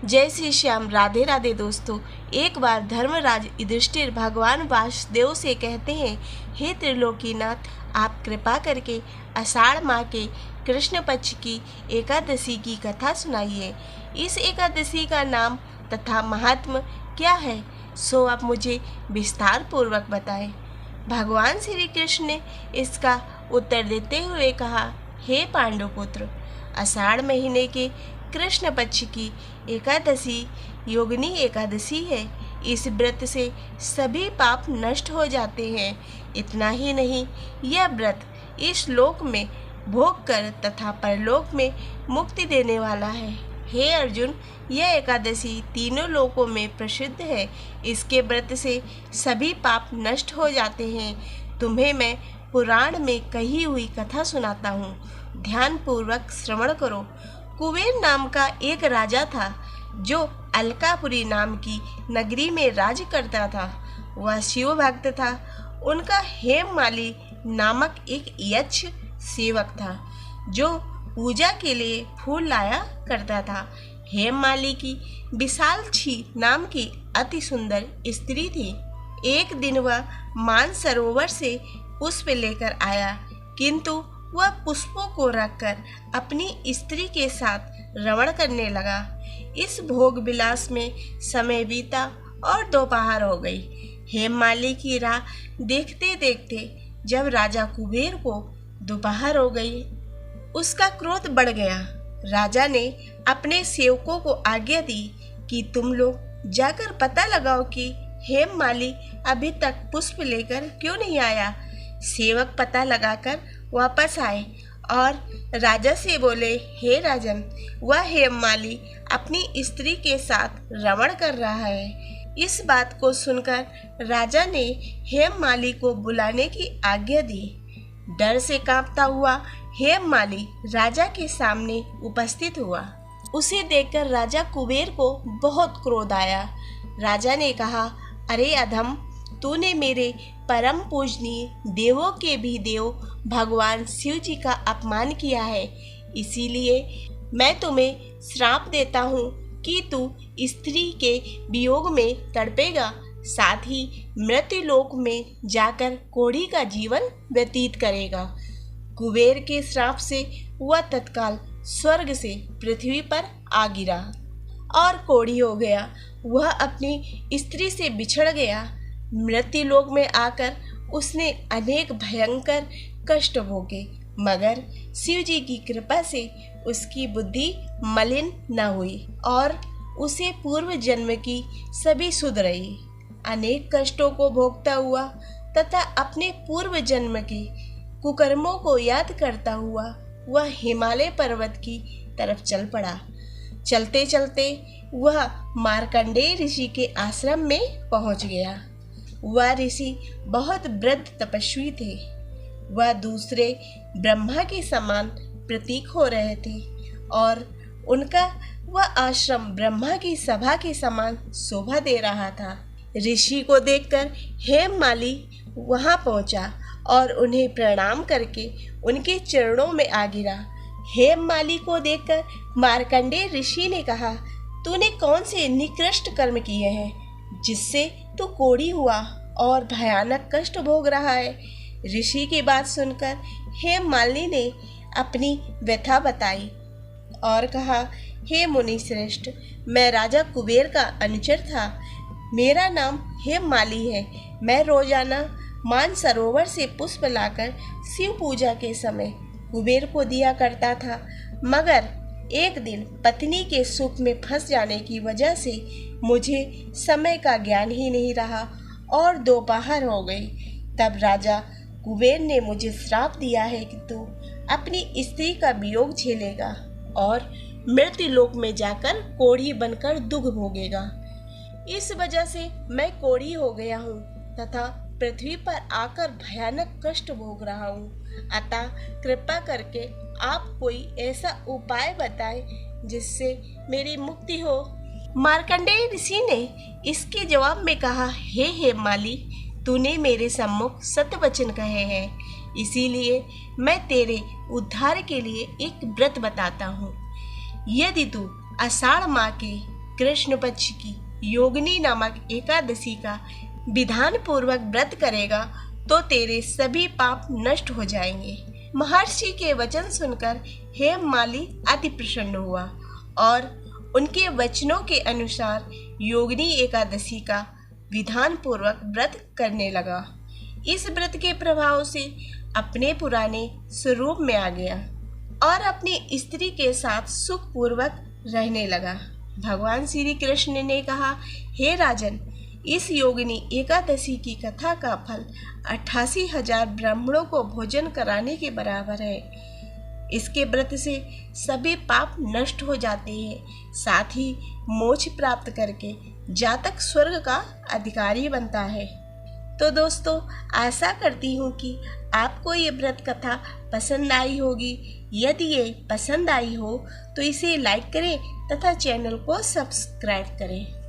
जय श्री श्याम। राधे राधे दोस्तों। एक बार धर्मराज युधिष्ठिर भगवान वासुदेव से कहते हैं, हे त्रिलोकीनाथ, आप कृपा करके आषाढ़ माह के कृष्ण पक्ष की एकादशी की कथा सुनाइए। इस एकादशी का नाम तथा महात्म्य क्या है, सो आप मुझे विस्तार पूर्वक बताएं। भगवान श्री कृष्ण ने इसका उत्तर देते हुए कहा, हे पांडुपुत्र, आषाढ़ महीने के कृष्ण पक्ष की एकादशी योगिनी एकादशी है। इस व्रत से सभी पाप नष्ट हो जाते हैं। इतना ही नहीं, यह व्रत इस लोक में भोग कर तथा परलोक में मुक्ति देने वाला है। हे अर्जुन, यह एकादशी तीनों लोकों में प्रसिद्ध है। इसके व्रत से सभी पाप नष्ट हो जाते हैं। तुम्हें मैं पुराण में कही हुई कथा सुनाता हूँ, ध्यान पूर्वक श्रवण करो। कुबेर नाम का एक राजा था जो अलकापुरी नाम की नगरी में राज करता था। वह शिव भक्त था। उनका हेममाली नामक एक यक्ष सेवक था जो पूजा के लिए फूल लाया करता था। हेममाली की विशालक्षी नाम की अति सुंदर स्त्री थी। एक दिन वह मानसरोवर से पुष्प लेकर आया, किंतु वह पुष्पों को रखकर अपनी स्त्री के साथ रमण करने लगा। इस भोग विलास में समय बीता और दोपहर हो गई। हेममाली की राह देखते देखते जब राजा कुबेर को दोपहर हो गई, उसका क्रोध बढ़ गया। राजा ने अपने सेवकों को आज्ञा दी कि तुम लोग जाकर पता लगाओ कि हेममाली अभी तक पुष्प लेकर क्यों नहीं आया। सेवक पता लगाकर वापस आए और राजा से बोले, हे राजन, वह हेममाली अपनी स्त्री के साथ रमण कर रहा है। इस बात को सुनकर राजा ने हेममाली को बुलाने की आज्ञा दी। डर से कांपता हुआ हेममाली राजा के सामने उपस्थित हुआ। उसे देखकर राजा कुबेर को बहुत क्रोध आया। राजा ने कहा, अरे अधम, तूने मेरे परम पूजनीय देवों के भी देव भगवान शिव जी का अपमान किया है। इसीलिए मैं तुम्हें श्राप देता हूँ कि तू स्त्री के वियोग में तड़पेगा, साथ ही मृत्युलोक में जाकर कोढ़ी का जीवन व्यतीत करेगा। कुबेर के श्राप से वह तत्काल स्वर्ग से पृथ्वी पर आ गिरा और कोढ़ी हो गया। वह अपनी स्त्री से बिछड़ गया। मृत्युलोक में आकर उसने अनेक भयंकर कष्ट भोगे, मगर शिव जी की कृपा से उसकी बुद्धि मलिन न हुई और उसे पूर्व जन्म की सभी सुध रही। अनेक कष्टों को भोगता हुआ तथा अपने पूर्व जन्म के कुकर्मों को याद करता हुआ वह हिमालय पर्वत की तरफ चल पड़ा। चलते चलते वह मार्कंडेय ऋषि के आश्रम में पहुंच गया। वह ऋषि बहुत वृद्ध तपस्वी थे। वह दूसरे ब्रह्मा के समान प्रतीक हो रहे थे और उनका वह आश्रम ब्रह्मा की सभा के समान शोभा दे रहा था। ऋषि को देखकर हेममाली वहां पहुंचा और उन्हें प्रणाम करके उनके चरणों में आ गिरा। हेममाली को देखकर मार्कंडेय ऋषि ने कहा, तूने कौन से निकृष्ट कर्म किए हैं जिससे तू कोढ़ी हुआ और भयानक कष्ट भोग रहा है। ऋषि की बात सुनकर हेममालिनी ने अपनी व्यथा बताई और कहा, हे मुनि श्रेष्ठ, मैं राजा कुबेर का अनुचर था। मेरा नाम हेममाली है। मैं रोजाना मानसरोवर से पुष्प लाकर शिव पूजा के समय कुबेर को दिया करता था, मगर एक दिन पत्नी के सुख में फंस जाने की वजह से मुझे समय का ज्ञान ही नहीं रहा और दोपहर हो गई। तब राजा कुबेर ने मुझे श्राप दिया है कि तू अपनी स्त्री का वियोग झेलेगा और मृत्युलोक में जाकर कोढ़ी बनकर दुख भोगेगा। इस वजह से मैं कोढ़ी हो गया हूँ तथा पृथ्वी पर आकर भयानक कष्ट भोग रहा हूँ। अतः कृपा करके आप कोई ऐसा उपाय बताएं जिससे मेरी मुक्ति हो। मार्कंडेय ऋषि ने इसके जवाब में कहा, हे हेममाली, तूने मेरे सम्मुख सत्य वचन कहे हैं, इसीलिए मैं तेरे उद्धार के लिए एक व्रत बताता हूँ। यदि तू आषाढ़ माह के कृष्ण पक्ष की योगिनी नामक एकादशी का विधान पूर्वक व्रत करेगा तो तेरे सभी पाप नष्ट हो जाएंगे। महर्षि के वचन सुनकर हेममाली अति प्रसन्न हुआ और उनके वचनों के अनुसार योगिनी एकादशी का विधान पूर्वक व्रत करने लगा। इस व्रत के प्रभाव से अपने पुराने स्वरूप में आ गया और अपनी स्त्री के साथ सुखपूर्वक रहने लगा। भगवान श्री कृष्ण ने कहा, हे राजन, इस योगिनी एकादशी की कथा का फल 88,000 ब्राह्मणों को भोजन कराने के बराबर है। इसके व्रत से सभी पाप नष्ट हो जाते हैं, साथ ही मोक्ष प्राप्त करके जातक स्वर्ग का अधिकारी बनता है। तो दोस्तों, आशा करती हूँ कि आपको ये व्रत कथा पसंद आई होगी। यदि ये पसंद आई हो तो इसे लाइक करें तथा चैनल को सब्सक्राइब करें।